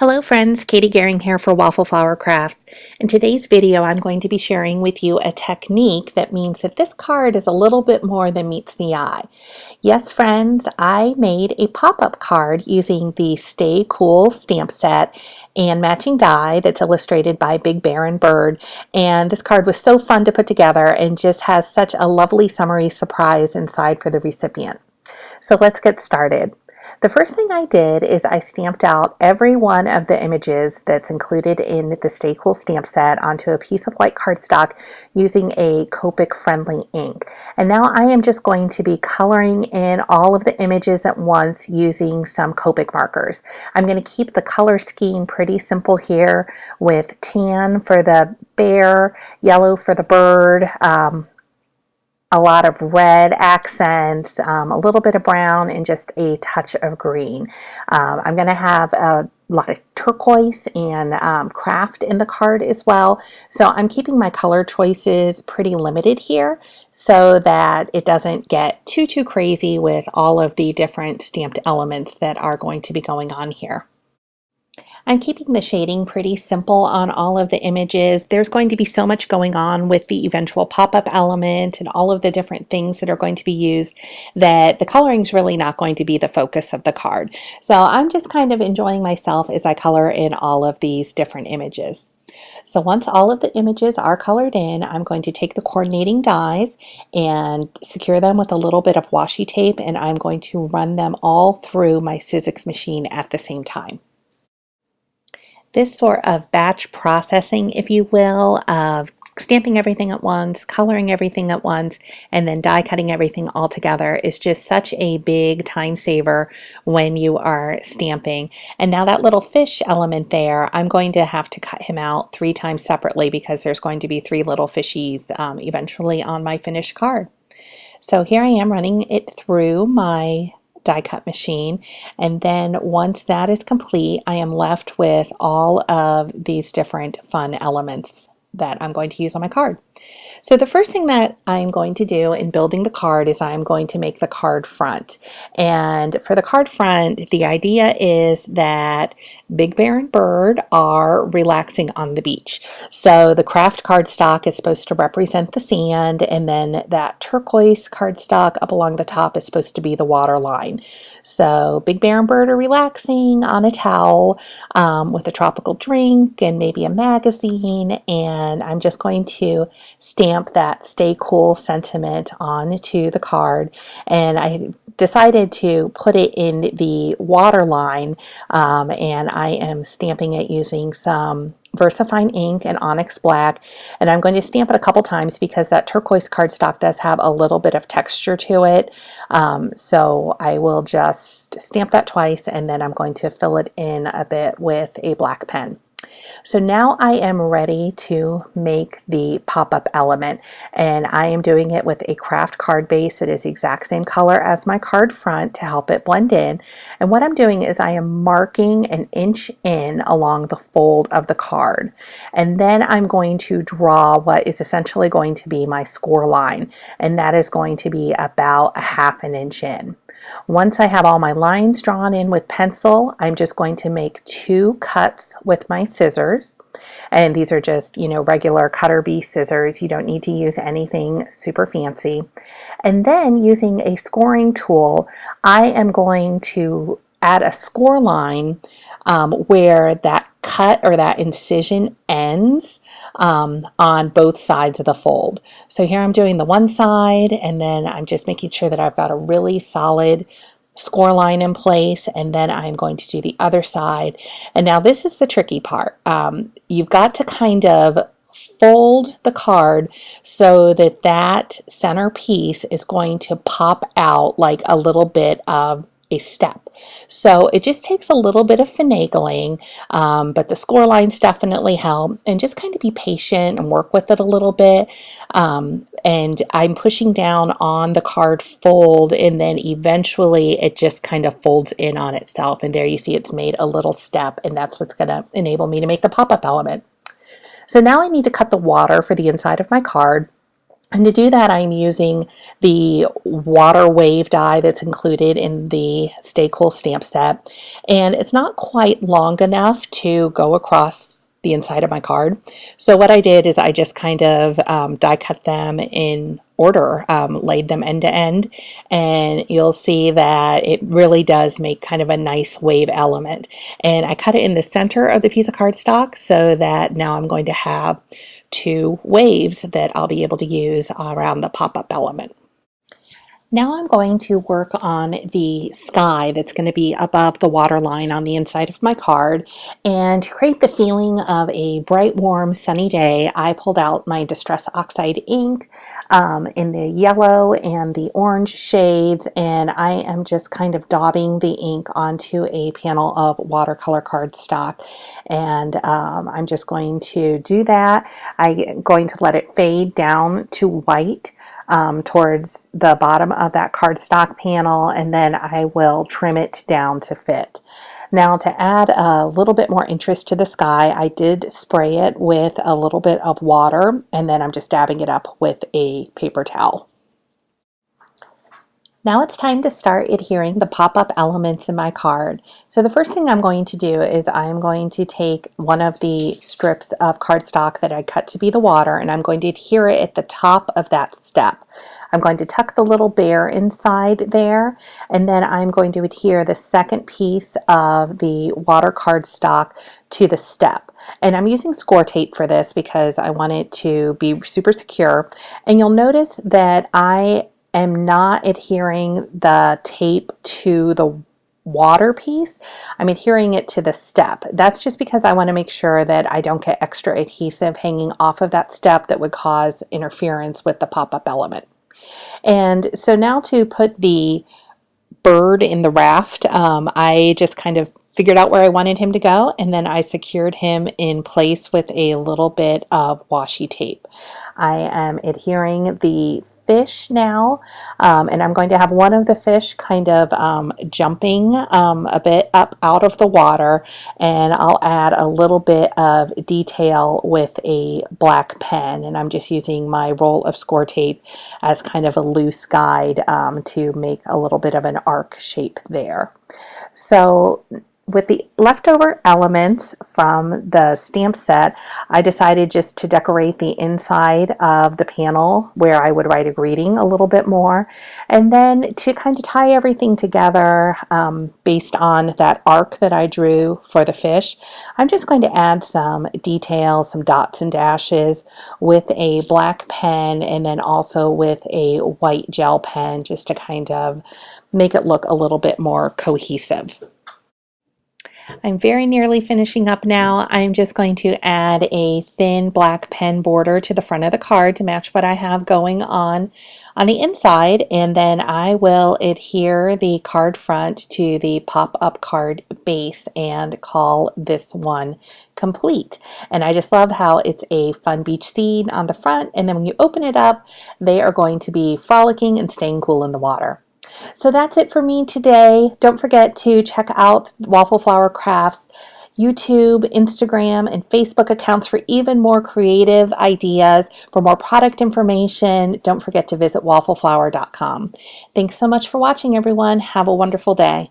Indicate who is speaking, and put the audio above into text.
Speaker 1: Hello friends, Katie Gehring here for Waffle Flower Crafts. In today's video, I'm going to be sharing with you a technique that means that this card is a little bit more than meets the eye. Yes, friends, I made a pop-up card using the Stay Cool stamp set and matching die that's illustrated by Big Bear and Bird. And this card was so fun to put together and just has such a lovely summery surprise inside for the recipient. So let's get started. The first thing I did is I stamped out every one of the images that's included in the Stay Cool stamp set onto a piece of white cardstock using a Copic friendly ink. And now I am just going to be coloring in all of the images at once using some Copic markers. I'm going to keep the color scheme pretty simple here with tan for the bear, yellow for the bird, a lot of red accents, a little bit of brown, and just a touch of green. I'm going to have a lot of turquoise and craft in the card as well. So I'm keeping my color choices pretty limited here so that it doesn't get too crazy with all of the different stamped elements that are going to be going on here. I'm keeping the shading pretty simple on all of the images. There's going to be so much going on with the eventual pop-up element and all of the different things that are going to be used that the coloring is really not going to be the focus of the card. So I'm just kind of enjoying myself as I color in all of these different images. So once all of the images are colored in, I'm going to take the coordinating dies and secure them with a little bit of washi tape, and I'm going to run them all through my Sizzix machine at the same time. This sort of batch processing, if you will, of stamping everything at once, coloring everything at once, and then die cutting everything all together is just such a big time saver when you are stamping. And now that little fish element there, I'm going to have to cut him out 3 times separately because there's going to be 3 little fishies eventually on my finished card. So here I am running it through my die cut machine, and then once that is complete, I am left with all of these different fun elements that I'm going to use on my card. So the first thing that I'm going to do in building the card is I'm going to make the card front. And for the card front, the idea is that Big Bear and Bird are relaxing on the beach. So the craft cardstock is supposed to represent the sand, and then that turquoise cardstock up along the top is supposed to be the water line. So Big Bear and Bird are relaxing on a towel with a tropical drink and maybe a magazine, and I'm just going to stamp that Stay Cool sentiment onto the card. And I decided to put it in the water line, and I am stamping it using some VersaFine ink and Onyx black, and I'm going to stamp it a couple times because that turquoise cardstock does have a little bit of texture to it. So I will just stamp that twice, and then I'm going to fill it in a bit with a black pen. So now I am ready to make the pop-up element, and I am doing it with a craft card base that is the exact same color as my card front to help it blend in. And what I'm doing is I am marking an inch in along the fold of the card, and then I'm going to draw what is essentially going to be my score line, and that is going to be about a ½ inch in. Once I have all my lines drawn in with pencil, I'm just going to make 2 cuts with my scissors. And these are just, regular cutter bee scissors. You don't need to use anything super fancy. And then using a scoring tool, I am going to add a score line where that cut or that incision ends on both sides of the fold. So here I'm doing the one side, and then I'm just making sure that I've got a really solid score line in place, and then I'm going to do the other side. And now this is the tricky part. You've got to kind of fold the card so that that center piece is going to pop out like a little bit of a step. So it just takes a little bit of finagling, but the score lines definitely help, and just kind of be patient and work with it a little bit. And I'm pushing down on the card fold, and then eventually it just kind of folds in on itself, and there you see it's made a little step, and that's what's going to enable me to make the pop-up element. So now I need to cut the water for the inside of my card. And to do that, I'm using the water wave die that's included in the Stay Cool stamp set. And it's not quite long enough to go across the inside of my card. So what I did is I just kind of die cut them in order, laid them end to end, and you'll see that it really does make kind of a nice wave element. And I cut it in the center of the piece of cardstock so that now I'm going to have two waves that I'll be able to use around the pop-up element. Now I'm going to work on the sky that's going to be above the water line on the inside of my card. And to create the feeling of a bright, warm, sunny day, I pulled out my Distress Oxide ink in the yellow and the orange shades, and I am just kind of daubing the ink onto a panel of watercolor cardstock. And I'm just going to do that. I'm going to let it fade down to white towards the bottom of that cardstock panel, and then I will trim it down to fit. Now, to add a little bit more interest to the sky, I did spray it with a little bit of water, and then I'm just dabbing it up with a paper towel. Now it's time to start adhering the pop-up elements in my card. So the first thing I'm going to do is I'm going to take one of the strips of cardstock that I cut to be the water, and I'm going to adhere it at the top of that step. I'm going to tuck the little bear inside there, and then I'm going to adhere the second piece of the water cardstock to the step. And I'm using score tape for this because I want it to be super secure. And you'll notice that I am not adhering the tape to the water piece. I'm adhering it to the step. That's just because I want to make sure that I don't get extra adhesive hanging off of that step that would cause interference with the pop-up element. And so now to put the bird in the raft, I just kind of figured out where I wanted him to go, and then I secured him in place with a little bit of washi tape. I am adhering the fish now, and I'm going to have one of the fish kind of jumping a bit up out of the water, and I'll add a little bit of detail with a black pen, and I'm just using my roll of score tape as kind of a loose guide to make a little bit of an arc shape there. So with the leftover elements from the stamp set, I decided just to decorate the inside of the panel where I would write a greeting a little bit more. And then to kind of tie everything together based on that arc that I drew for the fish, I'm just going to add some details, some dots and dashes with a black pen, and then also with a white gel pen, just to kind of make it look a little bit more cohesive. I'm very nearly finishing up now. I'm just going to add a thin black pen border to the front of the card to match what I have going on the inside, and then I will adhere the card front to the pop-up card base and call this one complete. And I just love how it's a fun beach scene on the front, and then when you open it up, they are going to be frolicking and staying cool in the water. So that's it for me today. Don't forget to check out Waffle Flower Crafts YouTube, Instagram, and Facebook accounts for even more creative ideas. For more product information, don't forget to visit waffleflower.com. Thanks so much for watching, everyone. Have a wonderful day.